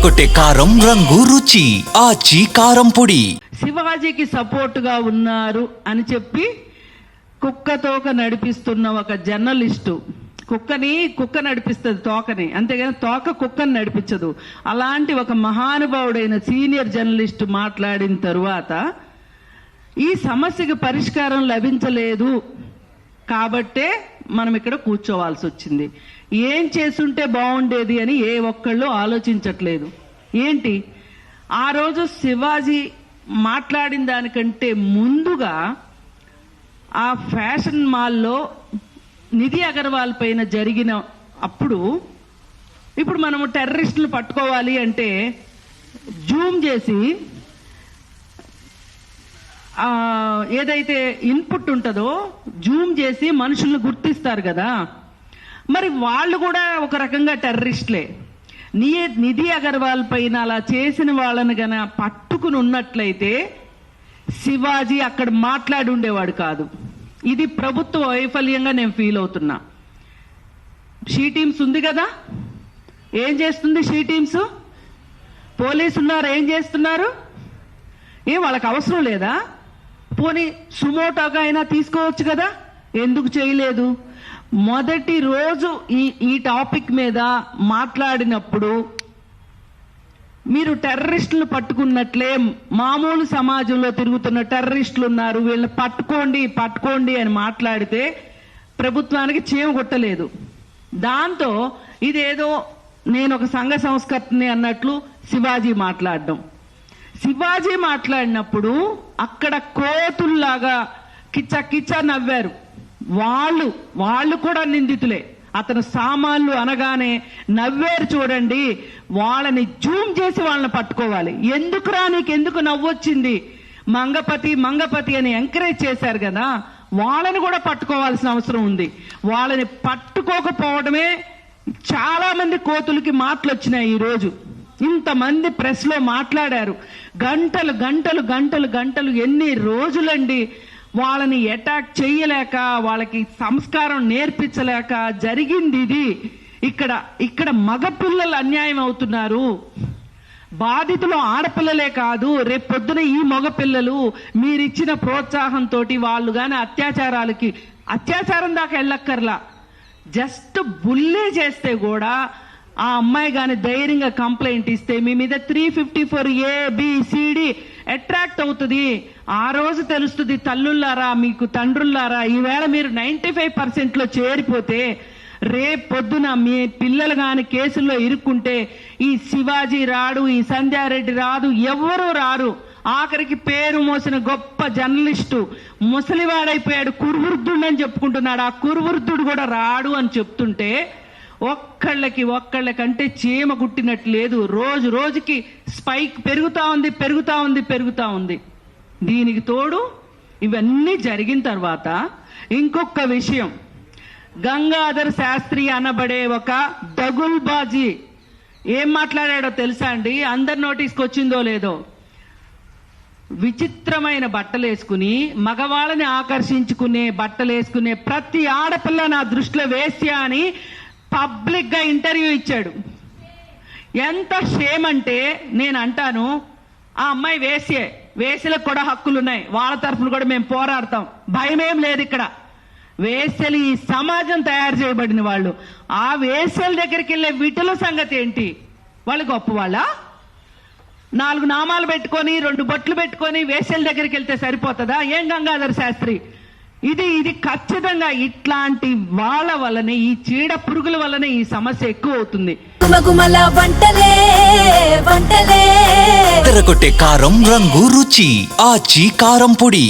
ఎర్రగొట్టే కారం రంగు రుచి ఆచి కారం పొడి. శివాజీకి సపోర్టుగా ఉన్నారు అని చెప్పి కుక్కతోక నడిపిస్తున్న ఒక జర్నలిస్టు, కుక్క నడిపిస్తుంది తోకని, అంతేగాని తోక కుక్కని నడిపించదు. అలాంటి ఒక మహానుభావుడైన సీనియర్ జర్నలిస్టు మాట్లాడిన తరువాత ఈ సమస్యకి పరిష్కారం లభించలేదు కాబట్టే మనం ఇక్కడ కూర్చోవాల్సి వచ్చింది. ఏం చేసుంటే బాగుండేది అని ఏ ఒక్కళ్ళు ఆలోచించట్లేదు. ఏంటి ఆ రోజు శివాజీ మాట్లాడిన దానికంటే ముందుగా ఆ ఫ్యాషన్ మాల్లో నిధి అగర్వాల్ పైన జరిగిన అప్పుడు, ఇప్పుడు మనము టెర్రరిస్టులు పట్టుకోవాలి అంటే జూమ్ చేసి ఏదైతే ఇన్పుట్ ఉంటుందో జూమ్ చేసి మనుషులను గుర్తిస్తారు కదా, మరి వాళ్ళు కూడా ఒక రకంగా టెర్రరిస్టులే. నిధి అగర్వాల్ పైన అలా చేసిన వాళ్ళని గన పట్టుకుని ఉన్నట్లయితే శివాజీ అక్కడ మాట్లాడి ఉండేవాడు కాదు. ఇది ప్రభుత్వ వైఫల్యంగా నేను ఫీల్ అవుతున్నా. షీ టీమ్స్ ఉంది కదా, ఏం చేస్తుంది షీ టీమ్స్? పోలీసు ఉన్నారు, ఏం చేస్తున్నారు? వాళ్ళకి అవసరం లేదా? పోనీ సుమోటోగా అయినా తీసుకోవచ్చు కదా, ఎందుకు చేయలేదు? మొదటి రోజు ఈ టాపిక్ మీద మాట్లాడినప్పుడు మీరు టెర్రరిస్టులు పట్టుకున్నట్లే మామూలు సమాజంలో తిరుగుతున్న టెర్రరిస్టులు ఉన్నారు, వీళ్ళని పట్టుకోండి అని మాట్లాడితే ప్రభుత్వానికి చీమ కొట్టలేదు. దాంతో ఇదేదో నేను ఒక సంఘ సంస్కర్తని అన్నట్లు శివాజీ మాట్లాడినప్పుడు అక్కడ కోతుల్లాగా కిచ్చ నవ్వారు. వాళ్ళు కూడా నిందితులే. అతను సామాన్లు అనగానే నవ్వేరు చూడండి, వాళ్ళని చేసి వాళ్ళని పట్టుకోవాలి. నీకెందుకు నవ్వొచ్చింది? మంగపతి అని ఎంకరేజ్ చేశారు కదా, వాళ్ళని కూడా పట్టుకోవాల్సిన అవసరం ఉంది. వాళ్ళని పట్టుకోకపోవడమే చాలా మంది కోతులకి మాటలు వచ్చినాయి. ఈరోజు ఇంతమంది ప్రెస్ లో మాట్లాడారు, గంటలు ఎన్ని రోజులండి వాళ్ళని అటాక్ చేయలేక, వాళ్ళకి సంస్కారం నేర్పించలేక జరిగింది ఇది. ఇక్కడ మగపిల్లలు అన్యాయం అవుతున్నారు. బాధితులు ఆడపిల్లలే కాదు, రేపొద్దున ఈ మగపిల్లలు మీరిచ్చిన ప్రోత్సాహంతో వాళ్ళు గాని అత్యాచారం దాకా వెళ్ళక్కర్లా, జస్ట్ బుల్లీ చేస్తే కూడా ఆ అమ్మాయి గాని ధైర్యంగా కంప్లైంట్ ఇస్తే మీ మీద 354 ABCD అట్రాక్ట్ అవుతుంది. ఆ రోజు తెలుస్తుంది, తల్లుల్లారా మీకు తండ్రుల్లారా, ఈవేళ మీరు 95% చేరిపోతే రేపొద్దున మీ పిల్లలు గాని కేసుల్లో ఇరుక్కుంటే ఈ శివాజీ రాడు, ఈ సంధ్యారెడ్డి రాదు, ఎవరూ రారు. ఆఖరికి పేరు మోసిన గొప్ప జర్నలిస్టు ముసలివాడైపోయాడు, కురువృద్ధుడు అని చెప్పుకుంటున్నాడు, ఆ కురువృద్ధుడు కూడా రాడు అని చెప్తుంటే ఒక్కళ్ళకంటే చీమ గుట్టినట్టు లేదు. రోజుకి స్పైక్ పెరుగుతా ఉంది. దీనికి తోడు ఇవన్నీ జరిగిన తర్వాత ఇంకొక విషయం, గంగాధర్ శాస్త్రి అనబడే ఒక దగుల్బాజీ ఏం మాట్లాడాడో తెలుసా అండి? అందరి నోటీస్కి వచ్చిందో లేదో, విచిత్రమైన బట్టలేసుకుని మగవాళ్ళని ఆకర్షించుకునే బట్టలేసుకునే ప్రతి ఆడపిల్ల నా దృష్టిలో వేశ్య అని పబ్లిక్ గా ఇంటర్వ్యూ ఇచ్చాడు. ఎంత షేమ్ అంటే నేను అంటాను, ఆ అమ్మాయి వేశ్యలకు కూడా హక్కులున్నాయి, వాళ్ళ తరఫున కూడా మేము పోరాడతాం, భయమేం లేదు. ఇక్కడ వేశ్యలు ఈ సమాజం తయారు చేయబడిన వాళ్ళు. ఆ వేశ్యల దగ్గరికి వెళ్ళే విటుల సంగతి ఏంటి? వాళ్ళు గొప్ప వాళ్ళ? 4 నామాలు పెట్టుకొని 2 బొట్లు పెట్టుకొని వేశ్యల దగ్గరికి వెళ్తే సరిపోతుందా? ఏం గంగాధర్ శాస్త్రి, ఇది ఖచ్చితంగా ఇట్లాంటి వాళ్ళ వల్లనే, ఈ చీడ పురుగుల వల్లనే ఈ సమస్య ఎక్కువ అవుతుంది. ఎర్రగొట్టే కారం రంగు రుచి ఆచి కారం పొడి.